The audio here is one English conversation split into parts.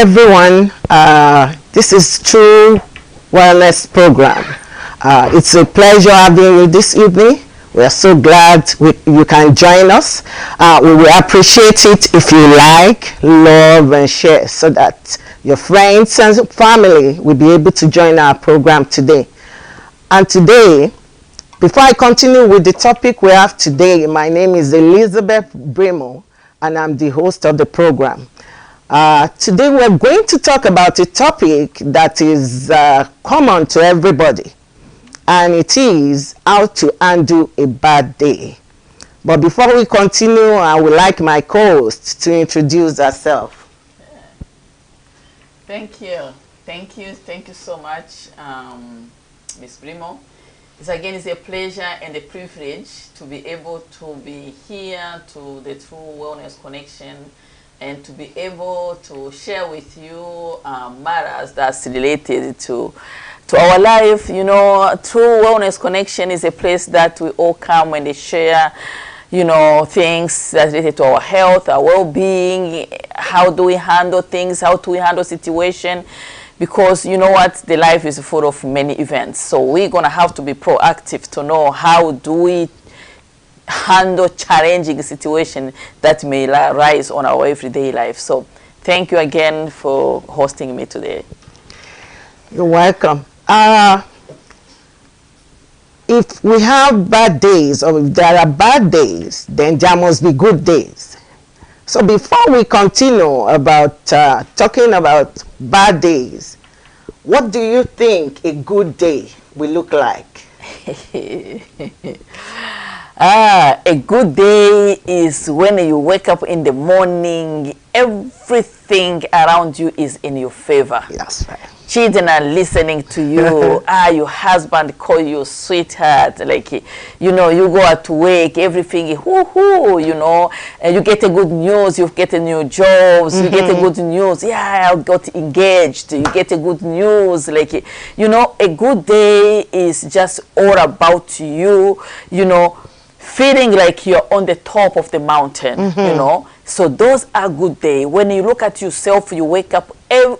everyone. This is True Wellness Program. It's a pleasure having you this evening. We are so glad you can join us. We will appreciate it if you like, love, and share so that your friends and family will be able to join our program today. And today, before I continue with the topic we have today, my name is Elizabeth Brimoh, and I'm the host of the program. Today we're going to talk about a topic that is common to everybody, and it is how to handle a bad day. But before we continue, I would like my co-host to introduce herself. Thank you so much, Ms. Brimoh. It's a pleasure and a privilege to be able to be here to the True Wellness Connection and to be able to share with you matters that's related to our life. You know, True Wellness Connection is a place that we all come and they share, you know, things that related to our health, our well-being, how do we handle things, how do we handle situation, because you know what, the life is full of many events. So we're going to have to be proactive to know how do we handle challenging situation that may arise on our everyday life. So thank you again for hosting me today. You're welcome. If we have bad days, or if there are bad days, then there must be good days. So before we continue about talking about bad days, what do you think a good day will look like? A good day is when you wake up in the morning, everything around you is in your favor. That's right. Children are listening to you. Your husband call you sweetheart. Like, you know, you go out to work, everything, you know, and you get a good news, you get a new job, you get a good news. Yeah, I got engaged. You get a good news. Like, you know, a good day is just all about you, you know, feeling like you're on the top of the mountain, you know. So those are good days. When you look at yourself, you wake up,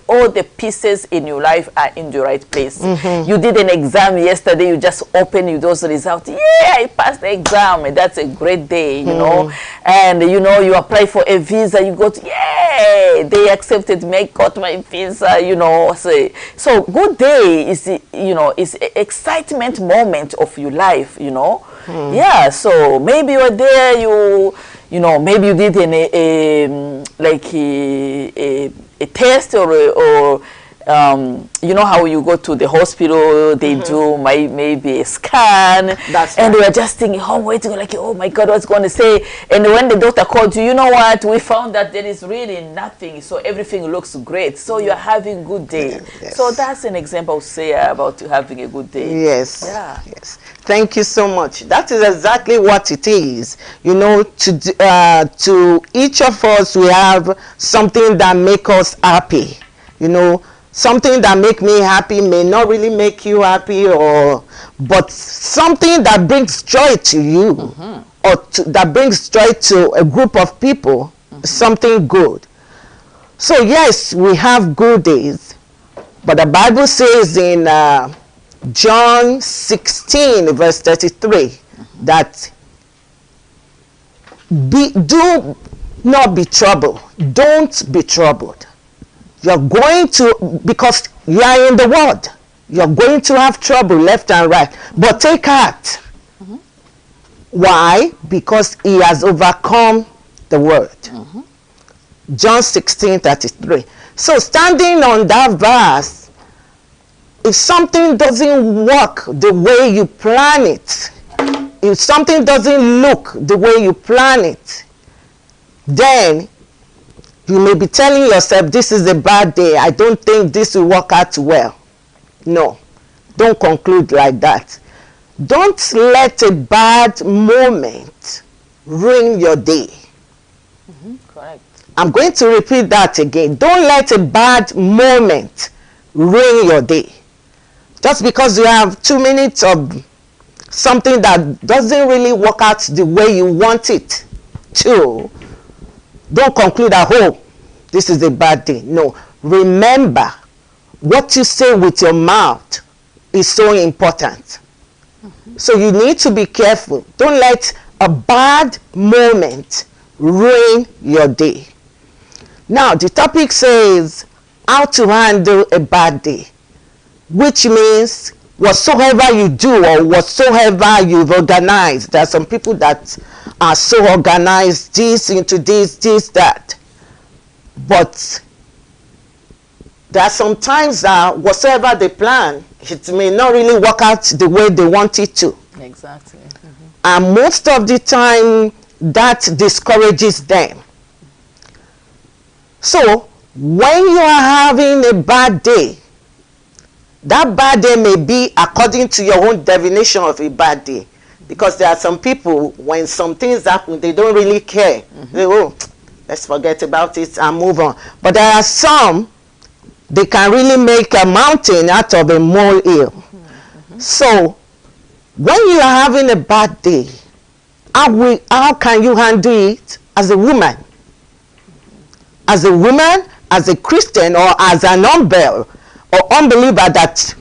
all the pieces in your life are in the right place. You did an exam yesterday, you just open those results. Yeah, I passed the exam. And that's a great day, you know. And, you know, you apply for a visa, you got, yeah, they accepted me, I got my visa, you know. So good day is, you know, is an excitement moment of your life, you know. Yeah, so maybe you're there, you know, maybe you did a test or you know how you go to the hospital, they do maybe a scan. That's and right. we are just thinking, waiting, like, oh my God, what's going to say? And when the doctor called you, you know what, we found that there is really nothing, so everything looks great, so you're having a good day. Yes. So that's an example, say, about having a good day. Yes. Yeah. Yes. Thank you so much. That is exactly what it is. You know, to each of us, we have something that makes us happy. You know, something that make me happy may not really make you happy, but something that brings joy to you, or that brings joy to a group of people, something good. So yes, we have good days, but the Bible says in John 16 verse 33 that do not be troubled. Don't be troubled. You're going to, because you are in the world, you're going to have trouble left and right, but take heart. Why? Because he has overcome the world. John 16:33. So standing on that verse, if something doesn't work the way you plan it, if something doesn't look the way you plan it, then you may be telling yourself, this is a bad day, I don't think this will work out well. No, don't conclude like that. Don't let a bad moment ruin your day. Correct. I'm going to repeat that again. Don't let a bad moment ruin your day. Just because you have 2 minutes of something that doesn't really work out the way you want it to, don't conclude that, oh, this is a bad day. No, remember, what you say with your mouth is so important. So you need to be careful. Don't let a bad moment ruin your day. Now, the topic says how to handle a bad day, which means whatsoever you do or whatsoever you've organized. There are some people that are so organized, this into this, that. But there are some times that whatsoever they plan, it may not really work out the way they want it to. Exactly. And most of the time, that discourages them. So, when you are having a bad day, that bad day may be according to your own definition of a bad day. Because there are some people, when some things happen, they don't really care. They go, oh, let's forget about it and move on. But there are some, they can really make a mountain out of a molehill. So, when you are having a bad day, how can you handle it as a woman? As a woman, as a Christian, or as an unbeliever that,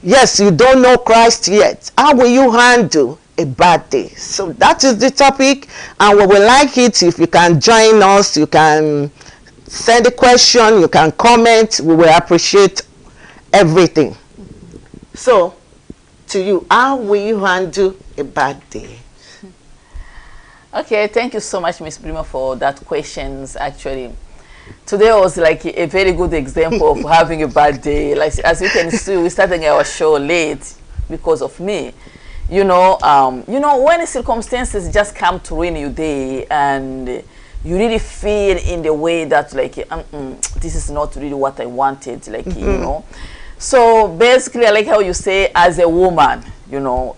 yes, you don't know Christ yet. How will you handle a bad day? So that is the topic, and we would like it if you can join us. You can send a question, you can comment. We will appreciate everything. So, to you, how will you handle a bad day? Okay, thank you so much, Miss Brimoh, for that questions. Actually, today was like a very good example of having a bad day. Like, as you can see, we're starting our show late because of me. You know, when circumstances just come to ruin your day, and you really feel in the way that like, this is not really what I wanted. Like, you know. So basically, I like how you say, as a woman, you know,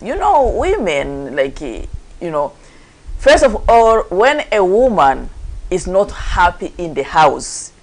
women, like, you know, first of all, when a woman is not happy in the house,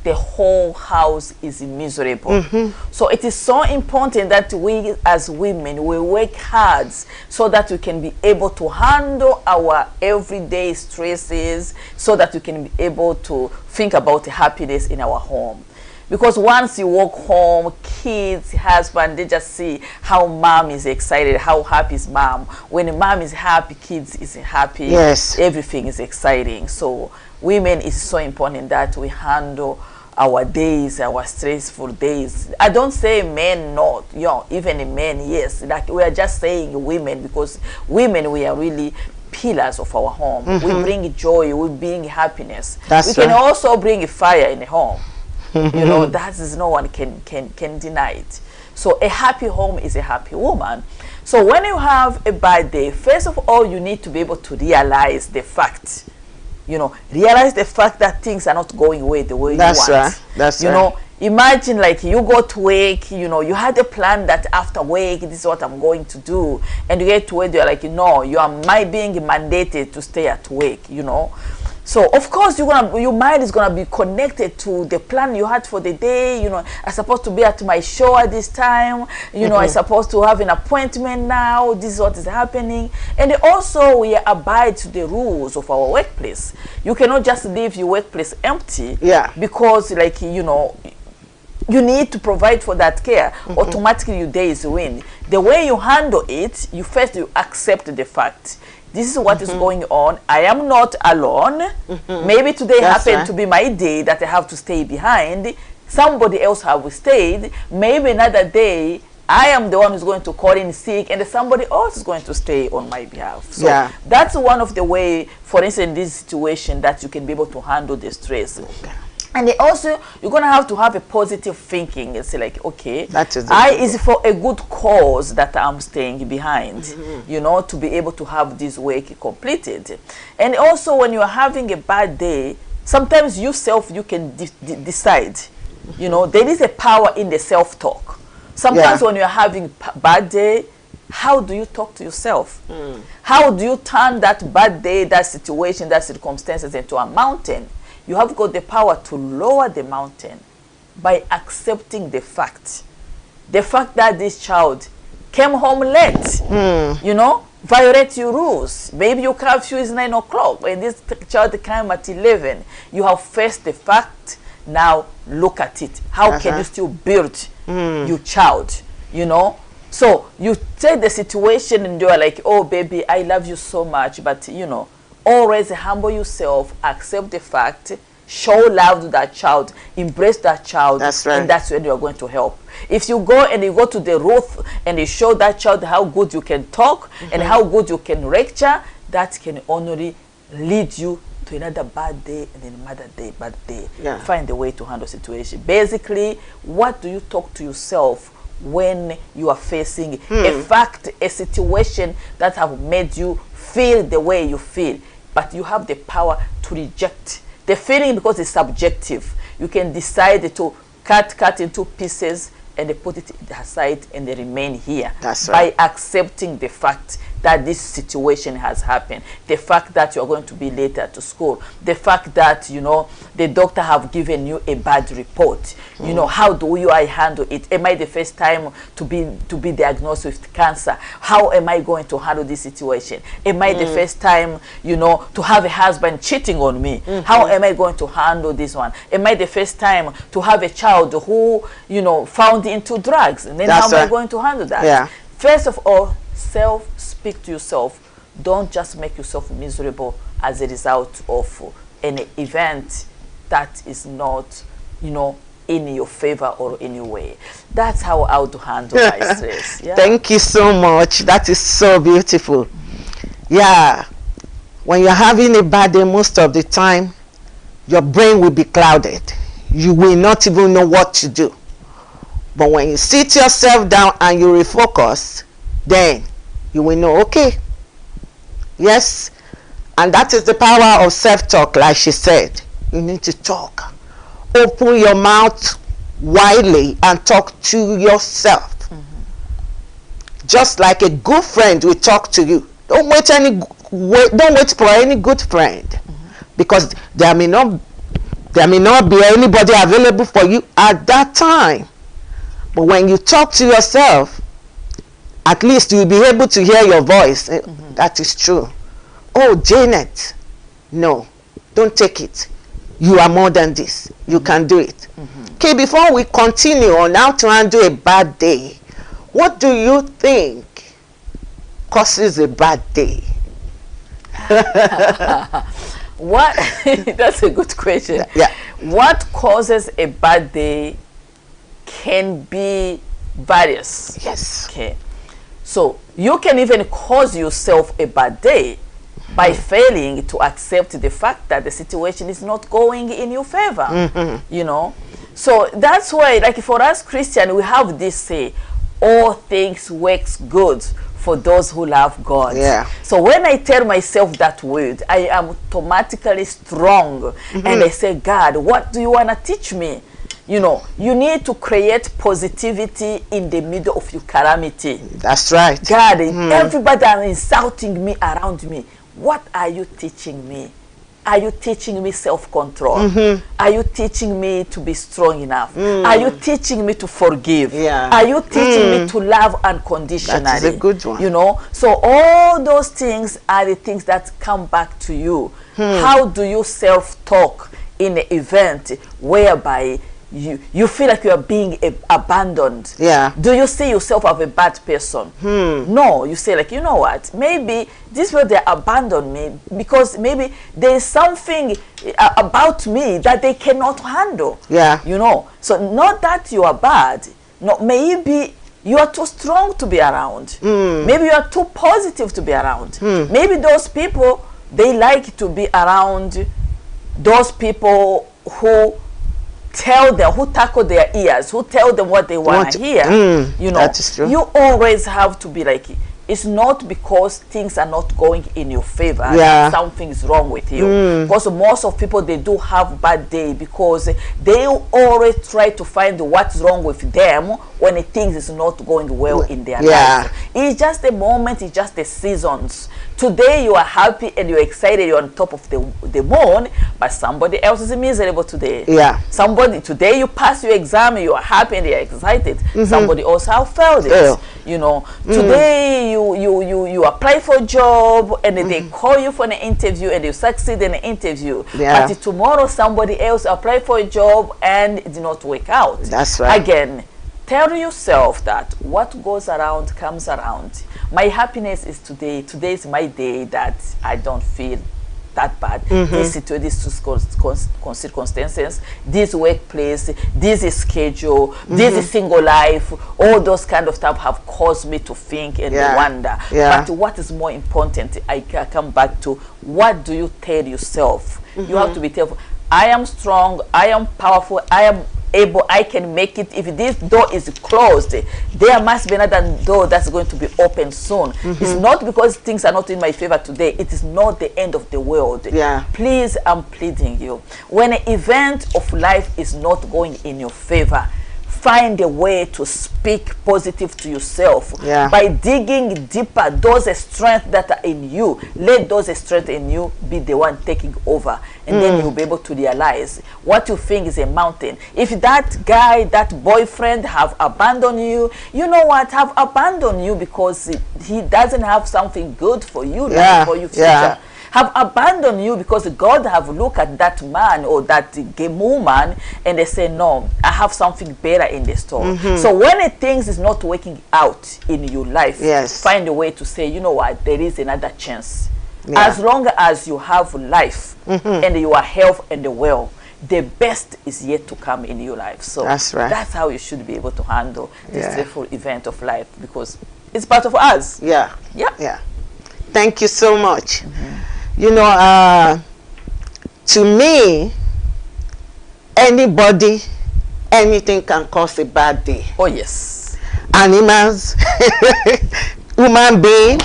the whole house is miserable. So it is so important that we as women, we work hard so that we can be able to handle our everyday stresses, so that we can be able to think about happiness in our home. Because once you walk home, kids, husband, they just see how mom is excited, how happy is mom. When mom is happy, kids is happy. Yes. Everything is exciting. So women, is so important that we handle our days, our stressful days. I don't say men not, you know, even men, yes. Like, we are just saying women, because women, we are really pillars of our home. We bring joy, we bring happiness. We can also bring fire in the home. You know, that is, no one can deny it. So a happy home is a happy woman. So when you have a bad day, first of all, you need to be able to realize the fact. You know, realize the fact that things are not going away the way you want. Right. That's you know, imagine like you go to work, you know, you had a plan that after work, this is what I'm going to do. And you get to work, you're like, no, you are being mandated to stay at work, you know. So of course your mind is gonna be connected to the plan you had for the day. You know, I'm supposed to be at my show at this time. You know, I'm supposed to have an appointment now. This is what is happening. And also we abide to the rules of our workplace. You cannot just leave your workplace empty. Yeah. Because, like, you know, you need to provide for that care. Automatically your day is ruined. The way you handle it, you accept the fact. This is what is going on. I am not alone. Maybe today happened to be my day that I have to stay behind. Somebody else have stayed. Maybe another day, I am the one who's going to call in sick, and somebody else is going to stay on my behalf. So that's one of the way, for instance, in this situation, that you can be able to handle the stress. And also, you're going to have a positive thinking and say, like, okay, is for a good cause that I'm staying behind, you know, to be able to have this work completed. And also, when you're having a bad day, sometimes yourself, you can decide, you know, there is a power in the self-talk. Sometimes when you're having a bad day, how do you talk to yourself? How do you turn that bad day, that situation, that circumstances into a mountain? You have got the power to lower the mountain by accepting the fact. The fact that this child came home late, you know, violate your rules. Maybe your curfew is 9 o'clock and this child came at 11. You have faced the fact Now look at it. How can you still build your child, you know? So you take the situation and you're like, oh baby, I love you so much, but you know, always humble yourself, accept the fact, show love to that child, embrace that child. That's right. And that's when you're going to help. If you go and you go to the roof and you show that child how good you can talk and how good you can lecture, that can only lead you to another bad day and then another day, bad day. Yeah. Find a way to handle situation. Basically, what do you talk to yourself when you are facing a fact, a situation that have made you feel the way you feel, but you have the power to reject the feeling because it's subjective. You can decide to cut into pieces and they put it aside and they remain here. That's right. By accepting the fact that this situation has happened, the fact that you're going to be later to school, the fact that, you know, the doctor have given you a bad report. You know, how do I handle it? Am I the first time to be diagnosed with cancer? How am I going to handle this situation? Am I the first time, you know, to have a husband cheating on me? How am I going to handle this one? Am I the first time to have a child who, you know, found into drugs? And then how am I going to handle that? Yeah. First of all, speak to yourself. Don't just make yourself miserable as a result of an event that is not, you know, in your favor or in your way. That's how I would handle my stress. Yeah. Thank you so much. That is so beautiful. Yeah. When you're having a bad day, most of the time, your brain will be clouded. You will not even know what to do. But when you sit yourself down and you refocus, then you will know, okay, yes. And that is the power of self-talk, like she said. You need to talk. Open your mouth widely and talk to yourself. Just like a good friend will talk to you. Don't wait for any good friend, because there may not be anybody available for you at that time. But when you talk to yourself, at least you'll be able to hear your voice. That is true. Oh, Janet, no, don't take it. You are more than this. You can do it. Okay, before we continue on how to handle a bad day, what do you think causes a bad day? What? That's a good question. Yeah. What causes a bad day can be various. Yes. Okay. So you can even cause yourself a bad day by failing to accept the fact that the situation is not going in your favor. You know, so that's why, like, for us Christian, we have this say, all things works good for those who love God. Yeah. So when I tell myself that word, I am automatically strong. And I say, God, what do you want to teach me? You know, you need to create positivity in the middle of your calamity. That's right. God, everybody are insulting me around me. What are you teaching me? Are you teaching me self-control? Are you teaching me to be strong enough? Are you teaching me to forgive? Yeah. Are you teaching me to love unconditionally? That is a good one. You know, so all those things are the things that come back to you. How do you self-talk in an event whereby you feel like you are being abandoned? Yeah. Do you see yourself as a bad person? No, you say, like, you know what, maybe this way they abandoned me because maybe there is something about me that they cannot handle. Yeah. You know, so not that you are bad. No, maybe you are too strong to be around. Maybe you are too positive to be around. Maybe those people, they like to be around those people who tell them, who tackle their ears, who tell them what they want to hear. You know, that is true. You always have to be like, it's not because things are not going in your favor, Yeah. something is wrong with you. Because most of people, they do have bad day because they always try to find what's wrong with them when things is not going well in their life. It's just a moment, it's just the seasons. Today you are happy and you're excited, you're on top of the moon, but somebody else is miserable today. Yeah. Somebody, today you pass your exam, you are happy and you're excited. Somebody else have failed it. You know, today you are apply for a job and they call you for an interview and you succeed in an interview. Yeah. But tomorrow somebody else apply for a job and it did not work out. That's right. Again, tell yourself that what goes around comes around. My happiness is today. Today is my day that I don't feel that bad. These circumstances, this workplace, this schedule, this single life, all those kind of stuff have caused me to think and wonder. But what is more important, I come back to, what do you tell yourself? You have to be careful. I am strong, I am powerful, I am able, I can make it. If this door is closed, there must be another door that's going to be open soon. It's not because things are not in my favor today. It is not the end of the world. Please, I'm pleading you. When an event of life is not going in your favor, find a way to speak positive to yourself by digging deeper. Those strengths that are in you, let those strengths in you be the one taking over, and then you'll be able to realize what you think is a mountain. If that guy, that boyfriend have abandoned you, you know what, have abandoned you because he doesn't have something good for you, for your future. Have abandoned you because God have looked at that man or that woman and they say, no, I have something better in the store. So when things is not working out in your life, find a way to say, you know what, there is another chance. As long as you have life and you are health and well, the best is yet to come in your life. So that's how you should be able to handle this stressful event of life, because it's part of us. Thank you so much. You know, to me, anybody, anything can cause a bad day. Oh, yes. Animals, human being,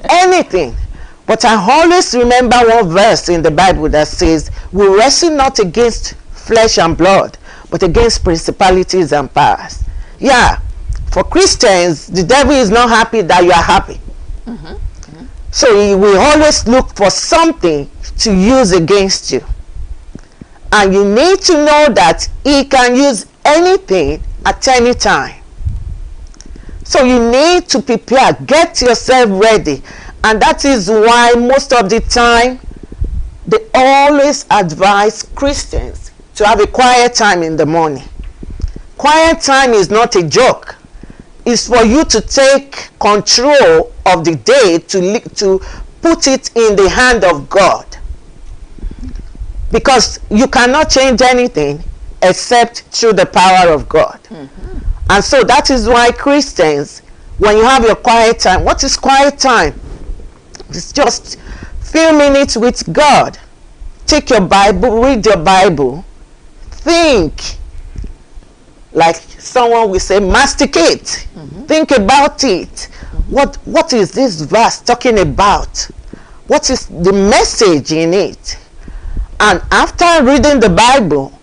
anything. But I always remember one verse in the Bible that says, we wrestle not against flesh and blood, but against principalities and powers. Yeah, for Christians, the devil is not happy that you are happy. So he will always look for something to use against you. And you need to know that he can use anything at any time. So you need to prepare, get yourself ready. And that is why most of the time, they always advise Christians to have a quiet time in the morning. Quiet time is not a joke. It's for you to take control of the day, to put it in the hand of God. Because you cannot change anything except through the power of God. And so that is why Christians, when you have your quiet time, what is quiet time? It's just few minutes with God. Take your Bible, read your Bible, think. Like someone will say, masticate. Think about it. What is this verse talking about? What is the message in it? And after reading the Bible,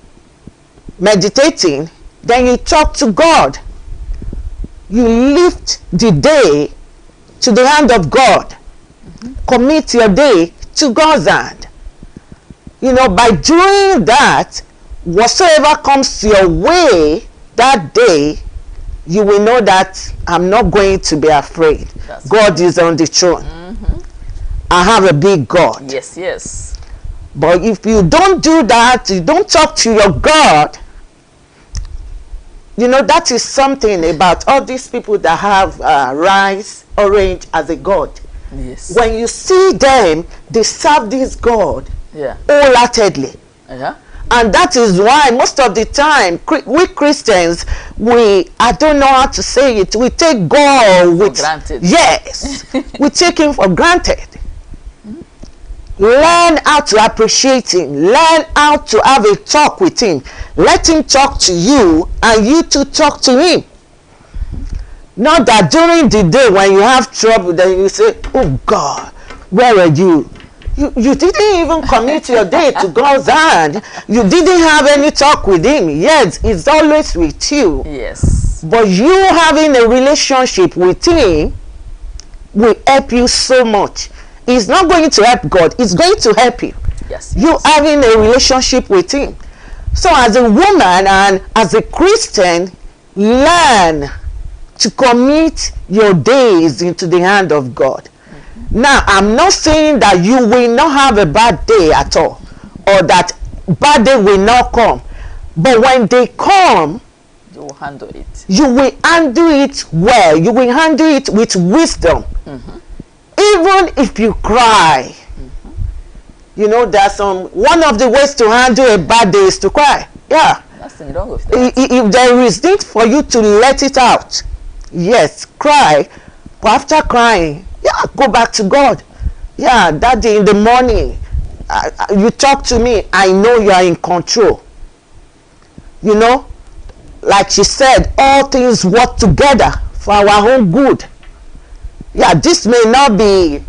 meditating, then you talk to God. You lift the day to the hand of God. Commit your day to God's hand. You know, by doing that, whatsoever comes your way that day, you will know that I'm not going to be afraid. God is on the throne. I have a big God. Yes, yes. But if you don't do that, you don't talk to your God, you know, that is something about all these people that have rice, orange as a God. Yes. When you see them, they serve this God wholeheartedly. And that is why most of the time, we Christians, I don't know how to say it, we take God for granted. Yes, we take him for granted. Learn how to appreciate him. Learn how to have a talk with him. Let him talk to you and you to talk to him. Not that during the day when you have trouble, then you say, oh God, where are you? You didn't even commit your day to God's hand. You didn't have any talk with him. Yes, he's always with you. Yes. But you having a relationship with him will help you so much. It's not going to help God. It's going to help you. Yes. You having a relationship with him. So as a woman and as a Christian, learn to commit your days into the hand of God. Now, I'm not saying that you will not have a bad day at all, or that bad day will not come. But when they come, you will handle it. You will handle it well. You will handle it with wisdom. Even if you cry. You know, there's one of the ways to handle a bad day is to cry. Yeah. Nothing wrong with that. If there is need for you to let it out, yes, cry. But after crying, yeah, go back to God. Yeah, Daddy, in the morning, you talk to me. I know you are in control. You know, like she said, all things work together for our own good. Yeah, this may not be,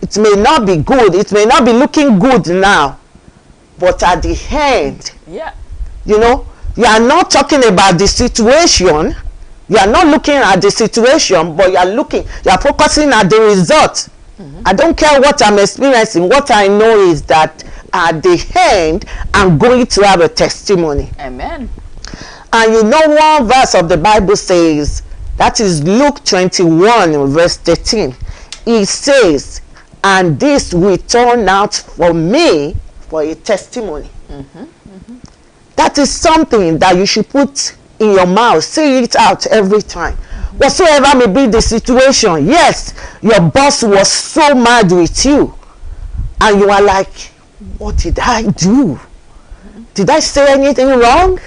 it may not be good. It may not be looking good now. But at the end, yeah, you know, you are not talking about the situation. You are not looking at the situation, but you are focusing at the result. I don't care what I'm experiencing. What I know is that at the end, I'm going to have a testimony. Amen. And you know, one verse of the Bible says, that is Luke 21 verse 13. It says, and this will turn out for me for a testimony. That is something that you should put in your mouth. Say it out every time. Whatsoever may be the situation. Yes, your boss was so mad with you. And you are like, what did I do? Did I say anything wrong?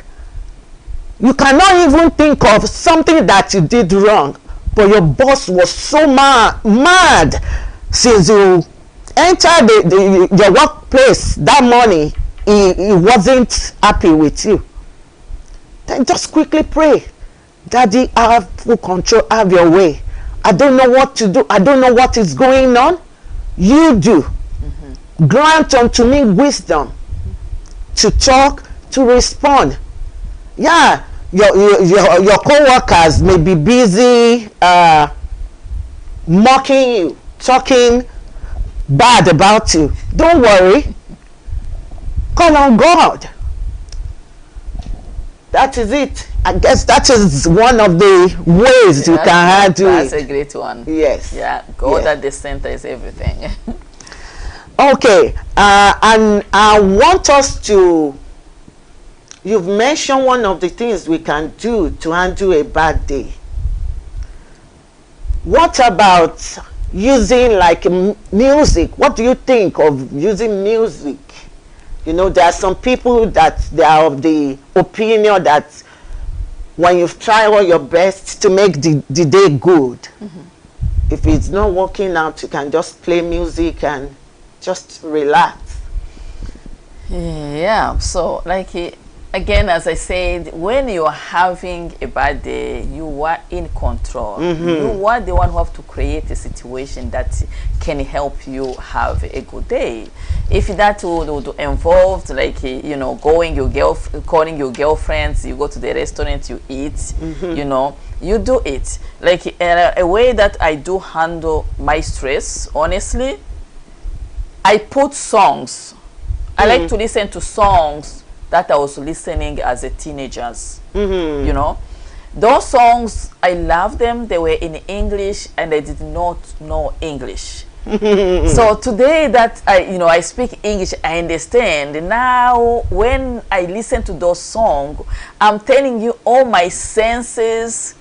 You cannot even think of something that you did wrong. But your boss was so mad since you entered your workplace that morning. He wasn't happy with you. Then just quickly pray. Daddy, I have full control. Have your way. I don't know what to do. I don't know what is going on. You do. Grant unto me wisdom to talk, to respond. Yeah, your co-workers may be busy mocking you, talking bad about you. Don't worry. Call on God. That is it. I guess that is one of the ways you can handle it. That's a great one. Yes. Yeah, God at the center is everything. Okay, and I want us to, you've mentioned one of the things we can do to handle a bad day. What about using like music? What do you think of using music? You know, there are some people that they are of the opinion that when you've tried all your best to make the day good, if it's not working out, you can just play music and just relax. Yeah, so like again, as I said, when you're having a bad day, you are in control. You are the one who have to create a situation that can help you have a good day. If that would involve, like, you know, calling your girlfriends, you go to the restaurant, you eat, you know, you do it. Like a way that I do handle my stress, honestly, I put songs. I like to listen to songs that I was listening as a teenagers. You know, those songs, I love them. They were in English and I did not know English. So today that I speak English, I understand. Now when I listen to those songs, I'm telling you, all my senses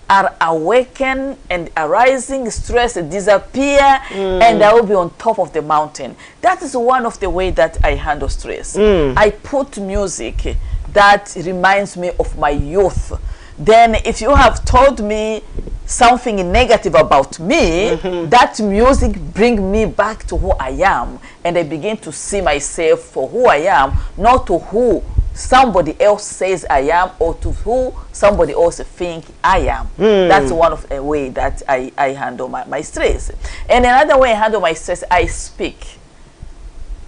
are awakened and arising, stress disappear, and I will be on top of the mountain. That is one of the ways that I handle stress. I put music that reminds me of my youth. Then if you have told me something negative about me, that music brings me back to who I am, and I begin to see myself for who I am, not to who somebody else says I am or to who somebody else think I am. That's one of the way that I handle my stress. And another way I handle my stress, I speak.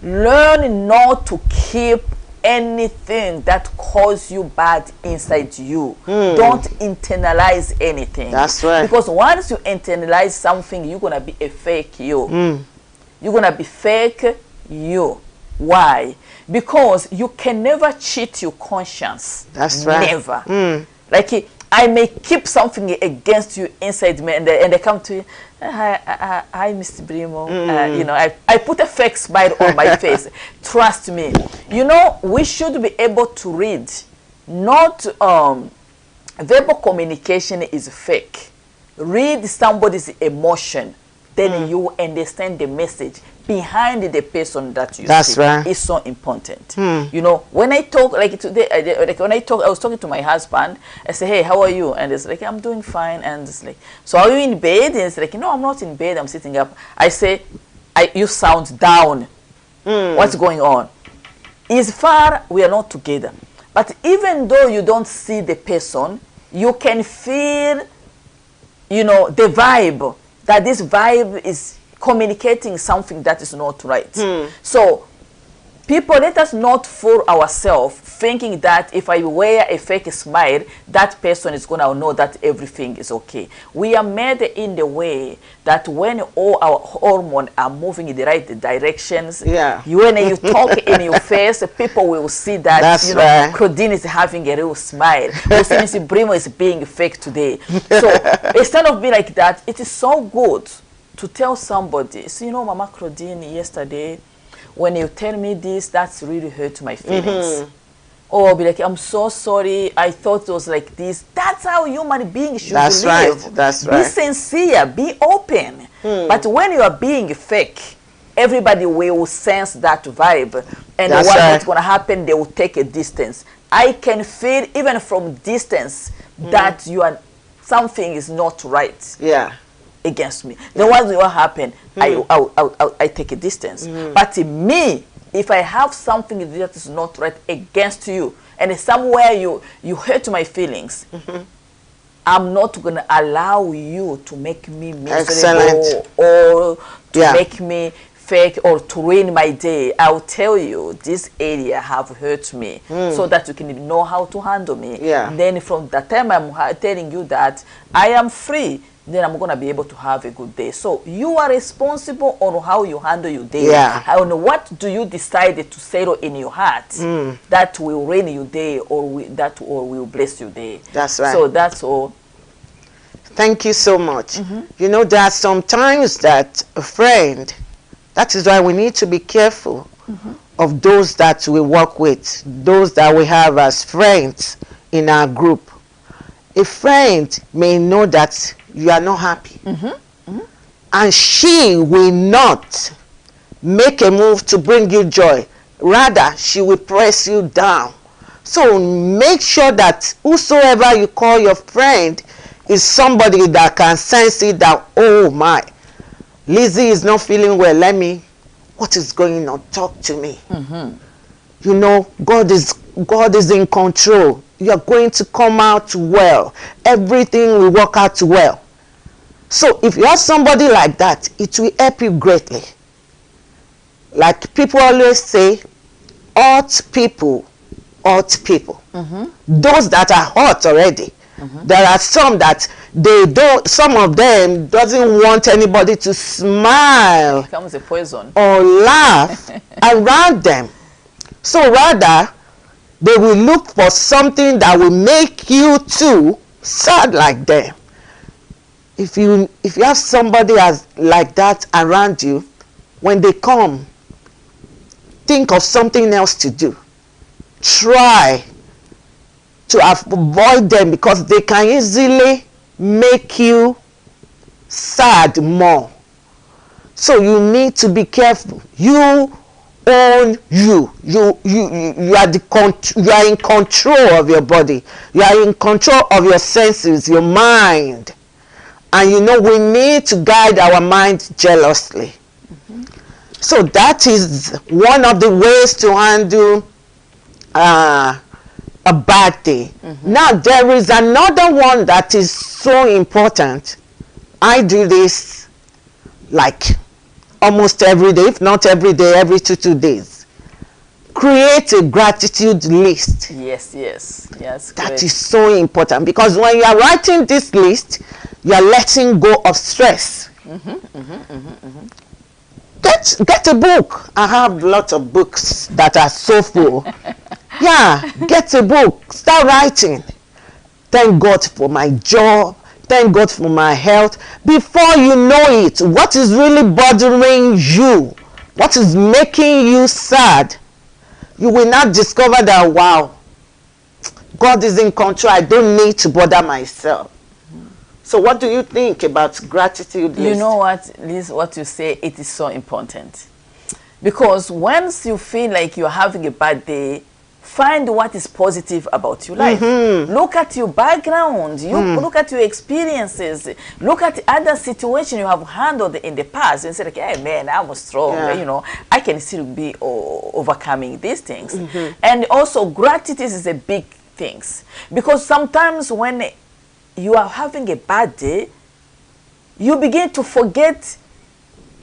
Learn not to keep anything that causes you bad inside you. Don't internalize anything. That's right. Because once you internalize something, you're gonna be a fake you. You're gonna be fake you. Why? Because you can never cheat your conscience. That's right. Never. Like I may keep something against you inside me, and they come to you. Hi, Mr. Brimoh. You know, I put a fake smile on my face. Trust me. You know, we should be able to read. Not verbal communication is fake. Read somebody's emotion, then you understand the message behind the person that you see. That's right. It's so important. You know, when I talk, like today, I was talking to my husband. I say, hey, how are you? And it's like, I'm doing fine. And it's like, so are you in bed? And it's like, no, I'm not in bed. I'm sitting up. I say, you sound down. What's going on? It's far, we are not together. But even though you don't see the person, you can feel, you know, the vibe, that this vibe is communicating something that is not right. So people, let us not fool ourselves thinking that if I wear a fake smile, that person is going to know that everything is okay. We are made in the way that when all our hormones are moving in the right directions, when you talk in your face, people will see that, you know, Claudine is having a real smile. Mr. Brimoh is being fake today. So instead of being like that, it is so good to tell somebody, so, you know, Mama Claudine, yesterday, when you tell me this, that's really hurt my feelings. Or be like, I'm so sorry, I thought it was like this. That's how human beings should live. That's right. Be sincere, be open. But when you are being fake, everybody will sense that vibe. And what's going to happen, they will take a distance. I can feel, even from distance, that you are, something is not right. Against me. Then what will happen? I take a distance. But me, if I have something that is not right against you, and somewhere you hurt my feelings, I'm not going to allow you to make me miserable or to make me fake or to ruin my day. I'll tell you, this area have hurt me, so that you can know how to handle me. Then from the time I'm telling you that I am free, then I'm going to be able to have a good day. So you are responsible on how you handle your day. On what do you decide to settle in your heart that will ruin your day or will bless your day. That's right. So that's all. Thank you so much. You know, there are some times that a friend, that is why we need to be careful of those that we work with, those that we have as friends in our group. A friend may know that you are not happy, and she will not make a move to bring you joy. Rather, she will press you down. So make sure that whosoever you call your friend is somebody that can sense it, that, oh my, Lizzie is not feeling well. What is going on? Talk to me. You know, God is in control. You are going to come out well. Everything will work out well. So if you have somebody like that, it will help you greatly. Like people always say, hot people. Those that are hot already. There are some that some of them doesn't want anybody to smile. It becomes a poison. Or laugh around them. So rather, they will look for something that will make you too sad like them. If you have somebody like that around you, when they come, think of something else to do. Try to avoid them, because they can easily make you sad more. So you need to be careful. You own you. You are in control of your body. You are in control of your senses, your mind. And you know, we need to guide our mind jealously. So that is one of the ways to handle a bad day. Now there is another one that is so important. I do this like almost every day, if not every day, every 2 days. Create a gratitude list. Yes. That is so important, because when you are writing this list, you are letting go of stress. Get a book. I have lots of books that are so full. Get a book. Start writing. Thank God for my job. Thank God for my health. Before you know it, what is really bothering you, what is making you sad, you will not discover that, wow, God is in control. I don't need to bother myself. So what do you think about gratitude list? You know what, Liz, what you say, it is so important. Because once you feel like you're having a bad day, find what is positive about your life. Look at your background. Look at your experiences. Look at other situations you have handled in the past and say, like, hey, man, I was strong. You know, I can still be overcoming these things. And also, gratitude is a big thing. Because sometimes when you are having a bad day, you begin to forget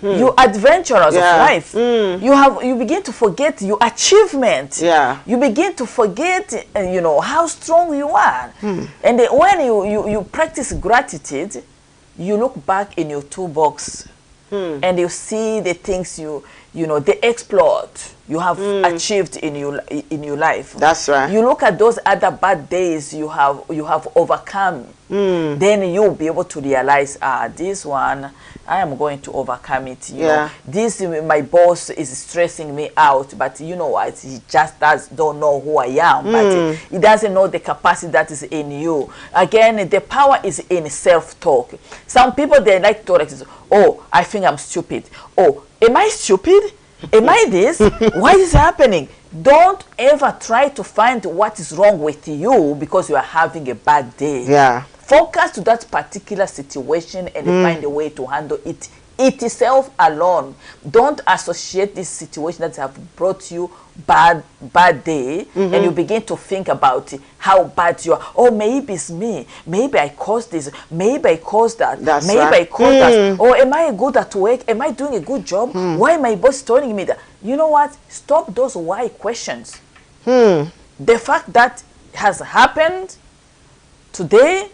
your adventurers of life. You begin to forget your achievement. You begin to forget, you know, how strong you are. And then when you practice gratitude, you look back in your toolbox and you see the things you know, the exploit you have achieved in your life. That's right. You look at those other bad days you have overcome. Then you'll be able to realize, this one, I am going to overcome it. You know, this, my boss is stressing me out, but you know what? He just don't know who I am, but he doesn't know the capacity that is in you. Again, the power is in self-talk. Some people, they like to talk like this, oh, I think I'm stupid. Oh, am I stupid? Am I this? Why is this happening? Don't ever try to find what is wrong with you because you are having a bad day. Focus to that particular situation and find a way to handle it itself alone. Don't associate this situation that have brought you bad day and you begin to think about how bad you are. Oh, maybe it's me. Maybe I caused this. Maybe I caused that. Maybe I caused that. Or am I good at work? Am I doing a good job? Why my boss telling me that? You know what? Stop those why questions. The fact that has happened today,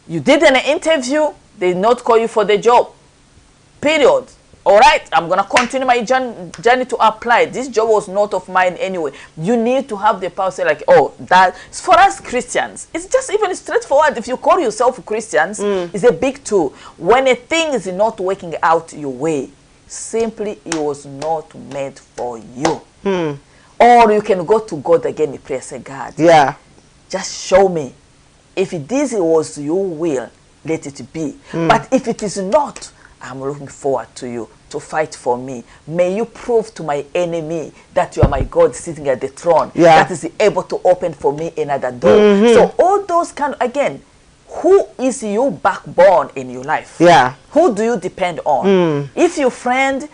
you did an interview, they did not call you for the job. Period. All right, I'm going to continue my journey to apply. This job was not of mine anyway. You need to have the power to say, like, oh, that for us Christians, it's just even straightforward. If you call yourself Christians, it's a big tool. When a thing is not working out your way, simply it was not meant for you. Or you can go to God again in prayer, say, God, just show me. If this was your will, let it be. But if it is not, I'm looking forward to you to fight for me. May you prove to my enemy that you are my God sitting at the throne that is able to open for me another door. So all those kind of, again, who is your backbone in your life? Who do you depend on? If your friend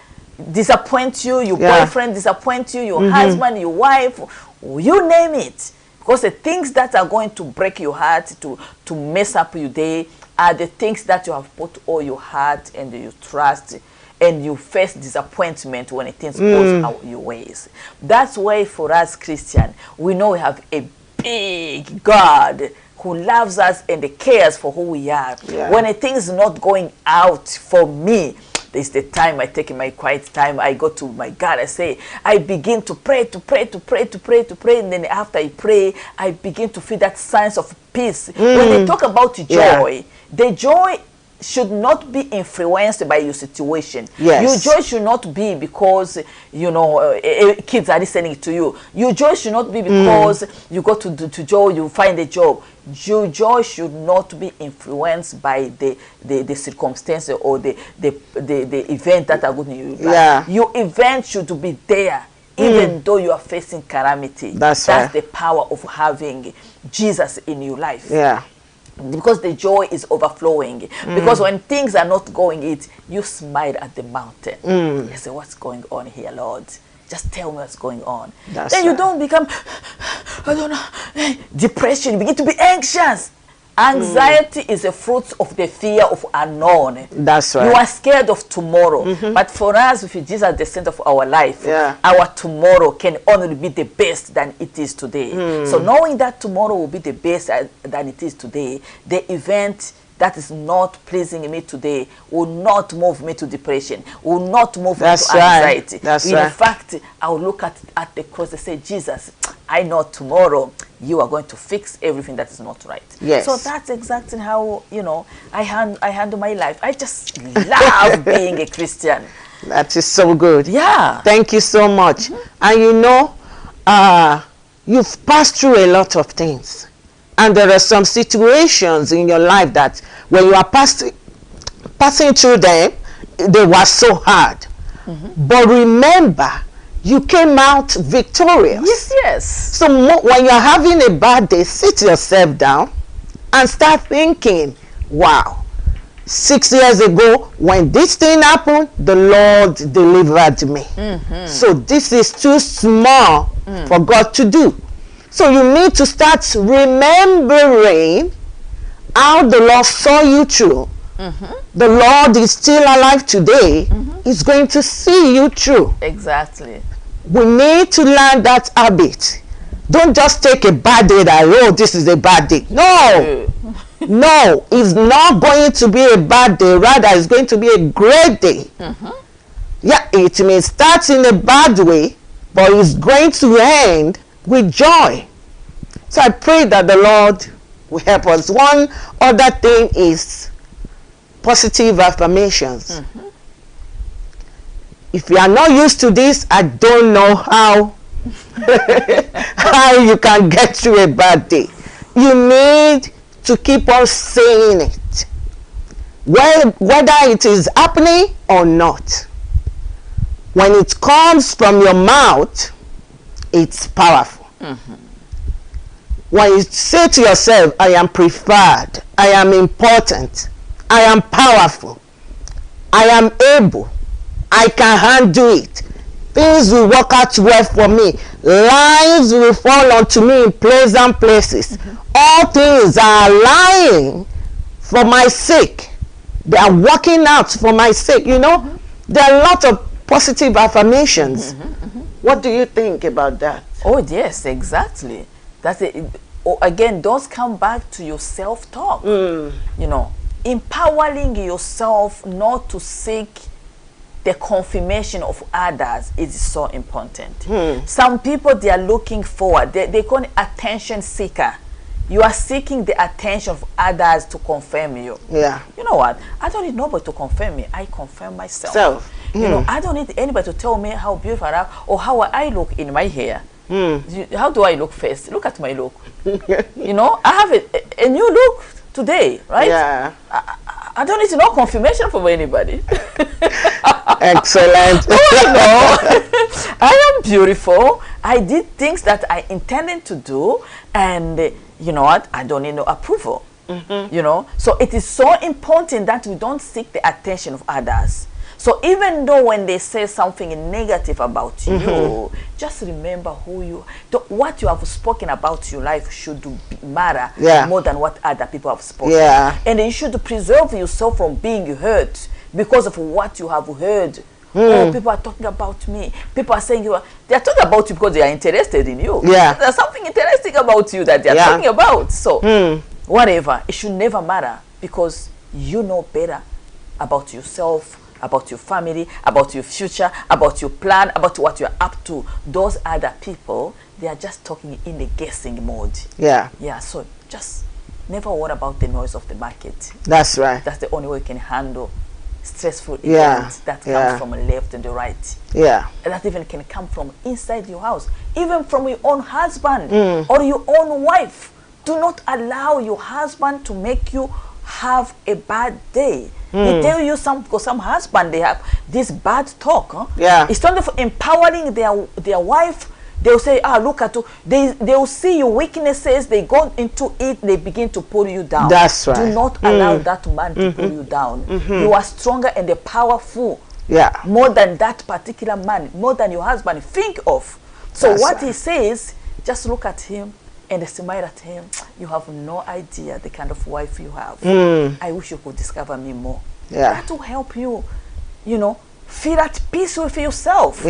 disappoints you, your boyfriend disappoints you, your husband, your wife, you name it. Because the things that are going to break your heart, to mess up your day, are the things that you have put all your heart and your trust, and you face disappointment when things goes out your ways. That's why for us Christians, we know we have a big God who loves us and cares for who we are. When a thing is not going out for me, this is the time I take my quiet time. I go to my God. I say, I begin to pray, and then after I pray, I begin to feel that sense of peace. When they talk about joy, the joy should not be influenced by your situation. Your joy should not be because, you know, kids are listening to you. Your joy should not be because you go to job, you find a job. Your joy should not be influenced by the circumstances or the event that are going to you. Your event should be there, even though you are facing calamity. That's the power of having Jesus in your life. Because the joy is overflowing. Because when things are not going, you smile at the mountain. You say, what's going on here, Lord? Just tell me what's going on. Then you don't become, I don't know, depression. You begin to be anxious. Anxiety is a fruit of the fear of unknown. That's right. You are scared of tomorrow. But for us, if Jesus is the center of our life, our tomorrow can only be the best than it is today. So knowing that tomorrow will be the best than it is today, the event that is not pleasing me today will not move me to depression, will not move me to anxiety. In fact, I will look at the cross and say, Jesus, I know tomorrow you are going to fix everything that is not right. Yes. So that's exactly how, you know, I handle my life. I just love being a Christian. That is so good. Yeah. Thank you so much. And you know, you've passed through a lot of things. And there are some situations in your life that when you are passing through them, they were so hard. But remember, you came out victorious. Yes, yes. So when you're having a bad day, sit yourself down and start thinking, wow, 6 years ago, when this thing happened, the Lord delivered me. So this is too small for God to do. So you need to start remembering how the Lord saw you through. The Lord is still alive today. He's going to see you through. Exactly. We need to learn that habit. Don't just take a bad day that, oh, this is a bad day. No. No, it's not going to be a bad day. Rather, it's going to be a great day. Yeah, it may start in a bad way, but it's going to end with joy. So I pray that the Lord will help us. One other thing is positive affirmations. If you are not used to this, I don't know how how you can get through a bad day. You need to keep on saying it, whether it is happening or not. When it comes from your mouth, it's powerful. When you say to yourself, I am preferred, I am important, I am powerful, I am able, I can handle it, things will work out well for me, lives will fall onto me in pleasant places, all things are aligning for my sake, they are working out for my sake. You know, there are a lot of positive affirmations. What do you think about that? Oh yes, exactly. That's it. Oh, again, those come back to your self-talk. You know, empowering yourself not to seek the confirmation of others is so important. Some people, they are looking forward. They call it attention seeker. You are seeking the attention of others to confirm you. Yeah. You know what? I don't need nobody to confirm me. I confirm myself. You know, I don't need anybody to tell me how beautiful I am or how I look in my hair. How do I look first? Look at my look. You know, I have a new look today, right? Yeah. I don't need to know confirmation from anybody. Excellent. I am beautiful. I did things that I intended to do, and you know what? I don't need no approval. You know, so it is so important that we don't seek the attention of others. So even though when they say something negative about you, just remember what you have spoken about your life should matter more than what other people have spoken. And you should preserve yourself from being hurt because of what you have heard. Oh, people are talking about me. People are saying they are talking about you because they are interested in you. There's something interesting about you that they are talking about. So whatever, it should never matter because you know better about yourself, about your family, about your future, about your plan, about what you're up to. Those other people, they are just talking in the guessing mode. Yeah, so just never worry about the noise of the market. That's right. That's the only way you can handle stressful events that come from the left and the right. And that even can come from inside your house, even from your own husband or your own wife. Do not allow your husband to make you have a bad day. They tell you because some husband, they have this bad talk. Instead of empowering their wife, they'll say, look at you. They'll see your weaknesses, they go into it, they begin to pull you down. That's right. Do not allow that man to pull you down. You are stronger and powerful. More than that particular man, more than your husband think of. So that's what he says, just look at him and smile at him. You have no idea the kind of wife you have. I wish you could discover me more. That will help you, you know, feel at peace with yourself.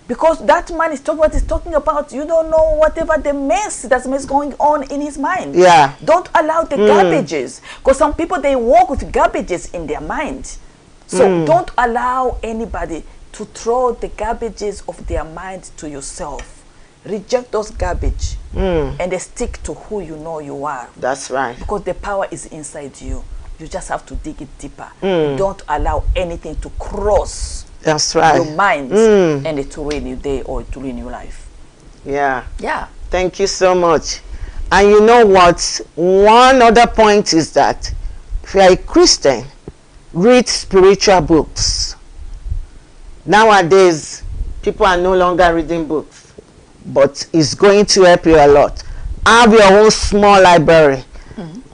Because that man is talking what he's talking about. You don't know whatever the mess going on in his mind. Don't allow the garbages. Because some people, they walk with garbages in their mind. So don't allow anybody to throw the garbages of their mind to yourself. reject those garbage and they stick to who you know you are. That's right. Because the power is inside you. You just have to dig it deeper. Don't allow anything to cross That's right. your mind and to ruin your day or to ruin your life. Yeah. Yeah. Thank you so much. And you know what? One other point is that if you are a Christian, read spiritual books. Nowadays, people are no longer reading books, but it's going to help you a lot. Have your own small library.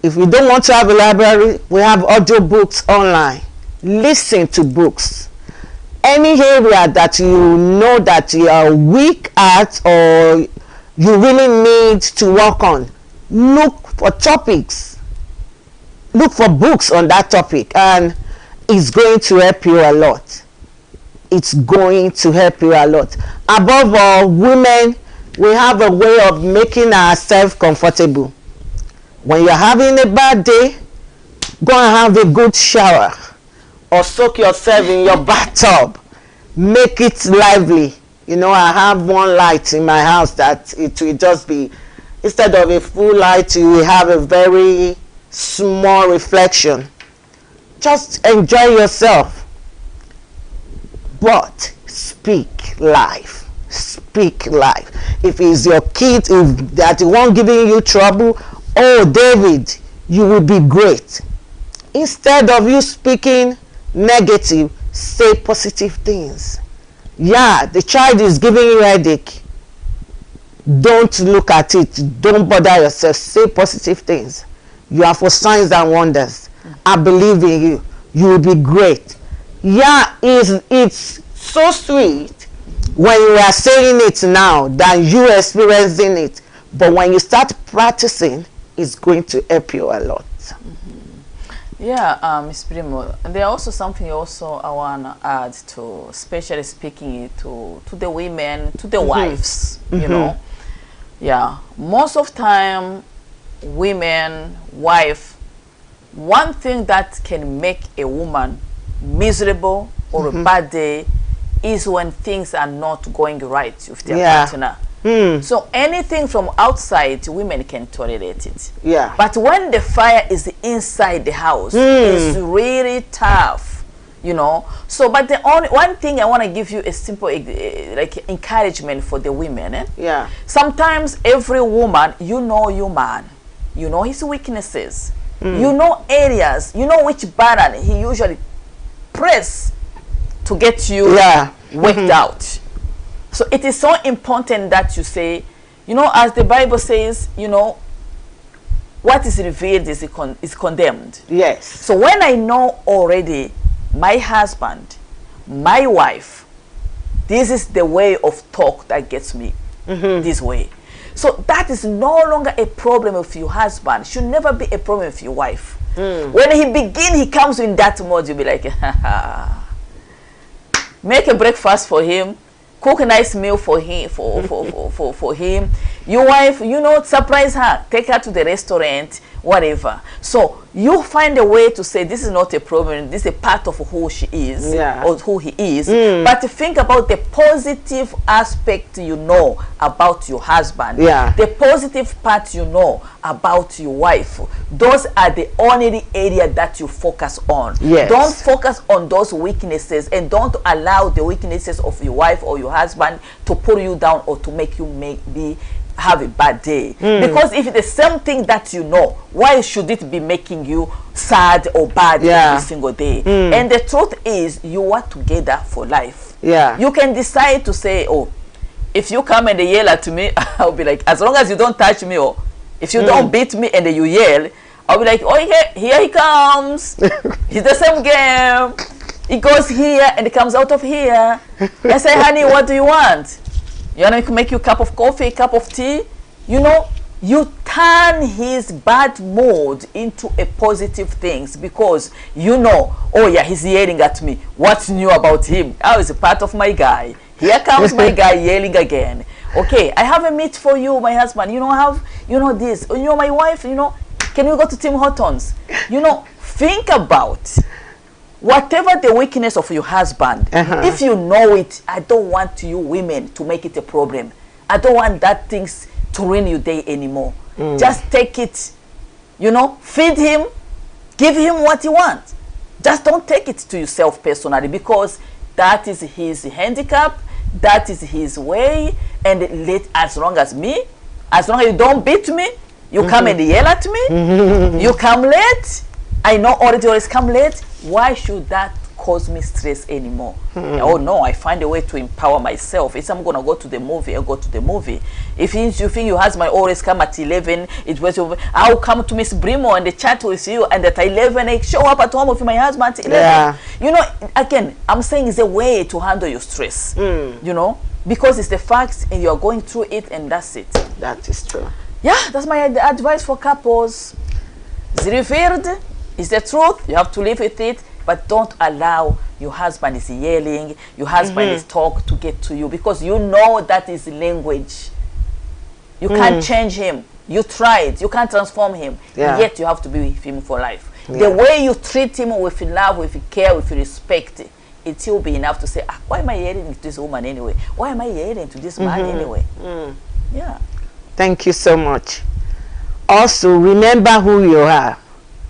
If you don't want to have a library, we have audio books online. Listen to books. Any area that you know that you are weak at or you really need to work on, look for topics. Look for books on that topic, and it's going to help you a lot. It's going to help you a lot. Above all, women, we have a way of making ourselves comfortable. When you're having a bad day, go and have a good shower or soak yourself in your bathtub. Make it lively. You know, I have one light in my house that it will just be, instead of a full light, you will have a very small reflection. Just enjoy yourself. But speak life. Speak life. If it's your kid, if that the one giving you trouble, oh David, you will be great. Instead of you speaking negative, say positive things. Yeah, the child is giving you a headache. Don't look at it. Don't bother yourself. Say positive things. You are for signs and wonders. I believe in you. You will be great. Yeah, it's so sweet when you are saying it now than you experiencing it. But when you start practicing, it's going to help you a lot. Yeah, Ms. Brimoh, there are also something also I want to add to, especially speaking to the women, to the wives, you know. Yeah, most of time, women, wife, one thing that can make a woman miserable or a bad day is when things are not going right with their partner. So anything from outside, women can tolerate it. Yeah. But when the fire is inside the house, it's really tough, you know. So, but the only one thing I want to give you a simple like encouragement for the women. Yeah. Sometimes every woman, you know your man, you know his weaknesses, you know areas, you know which button he usually press to get you worked out. So it is so important that you say, you know, as the Bible says, you know, what is revealed is condemned. Yes. So when I know already my husband, my wife, this is the way of talk that gets me this way. So that is no longer a problem with your husband. Should never be a problem with your wife. When he comes in that mode, you'll be like, make a breakfast for him. Cook a nice meal for him, for him. Your wife, you know, surprise her, take her to the restaurant, whatever. So you find a way to say this is not a problem, this is a part of who she is or who he is. But think about the positive aspect you know about your husband, the positive part you know about your wife. Those are the only area that you focus on. Don't focus on those weaknesses, and don't allow the weaknesses of your wife or your husband to pull you down or to make you have a bad day. Because if it's the same thing that you know, why should it be making you sad or bad every single day? And the truth is, you are together for life. You can decide to say, oh, if you come and they yell at me, I'll be like, as long as you don't touch me, or if you don't beat me and you yell, I'll be like, oh, here he comes. It's the same game. He goes here and he comes out of here. I say, honey, what do you want? You want to make you a cup of coffee, a cup of tea? You know, you turn his bad mood into a positive things, because you know, oh yeah, he's yelling at me. What's new about him? Oh, he's a part of my guy. Here comes my guy yelling again. Okay, I have a meat for you, my husband. You know, this. You know, my wife, you know, can we go to Tim Hortons? You know, think about whatever the weakness of your husband, if you know it, I don't want you women to make it a problem. I don't want that things to ruin your day anymore. Just take it, you know, feed him, give him what he wants. Just don't take it to yourself personally, because that is his handicap, that is his way. And as long as you don't beat me, you come and yell at me, you come late, I know already always come late, why should that cause me stress anymore? Oh no, I find a way to empower myself. If I'm gonna go to the movie, I'll go to the movie. If you think your husband always come at 11, I'll come to Miss Brimoh and chat with you, and at 11 I show up at home with my husband at 11. Yeah. You know, again, I'm saying it's a way to handle your stress, you know, because it's the facts and you're going through it, and that's it. That is true. Yeah, that's my advice for couples. It's revealed, it's the truth, you have to live with it. But don't allow your husband is yelling, your husband is talk to get to you, because you know that is language. You can't change him. You tried. You can't transform him. Yet you have to be with him for life. The way you treat him with love, with care, with respect, it will be enough to say, why am I yelling to this woman anyway? Why am I yelling to this man anyway? Yeah. Thank you so much. Also, remember who you are.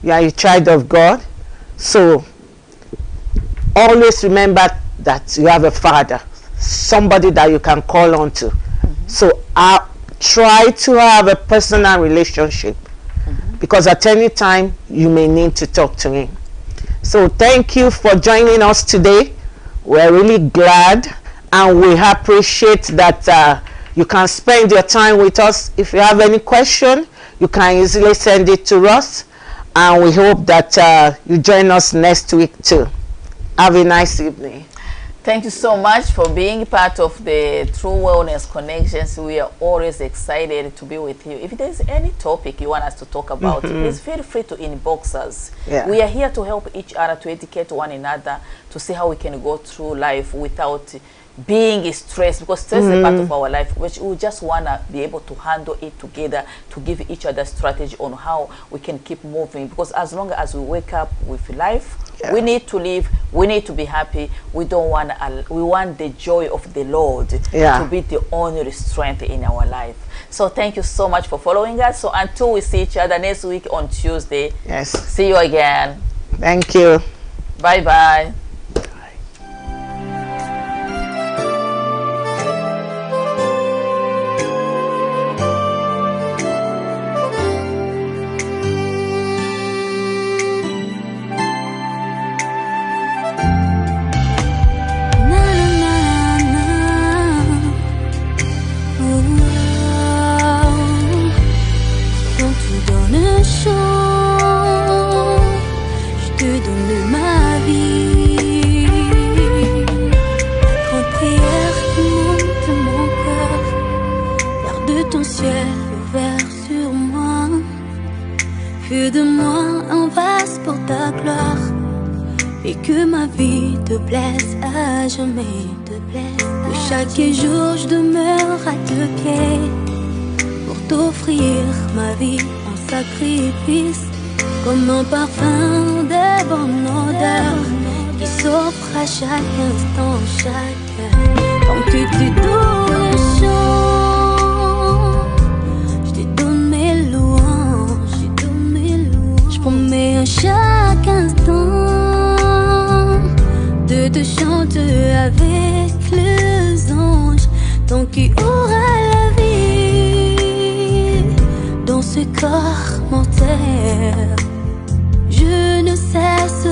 You are a child of God. So, always remember that you have a father, somebody that you can call on to. So try to have a personal relationship, because at any time you may need to talk to him. So thank you for joining us today. We're really glad, and we appreciate that you can spend your time with us. If you have any question, you can easily send it to us, and we hope that you join us next week too. Have a nice evening. Thank you so much for being part of the True Wellness Connections. We are always excited to be with you. If there's any topic you want us to talk about, please feel free to inbox us. We are here to help each other, to educate one another, to see how we can go through life without being stressed, because stress is a part of our life, which we just want to be able to handle it together, to give each other strategy on how we can keep moving. Because as long as we wake up with life, we need to live, we need to be happy. We don't want we want the joy of the Lord to be the only strength in our life. So thank you so much for following us. So until we see each other next week on Tuesday, see you again. Thank you. Bye bye. Fais de moi un vase pour ta gloire, et que ma vie te plaise à jamais, te plaise. Que chaque jour je demeure à tes pieds pour t'offrir ma vie en sacrifice, comme un parfum de bonne odeur qui s'offre à chaque instant, chaque heure. Tant que tu donnes le chant, je te donne mes louanges, je promets à chaque instant de te chanter avec les anges. Tant qu'il y aura la vie dans ce corps mortel, je ne cesse de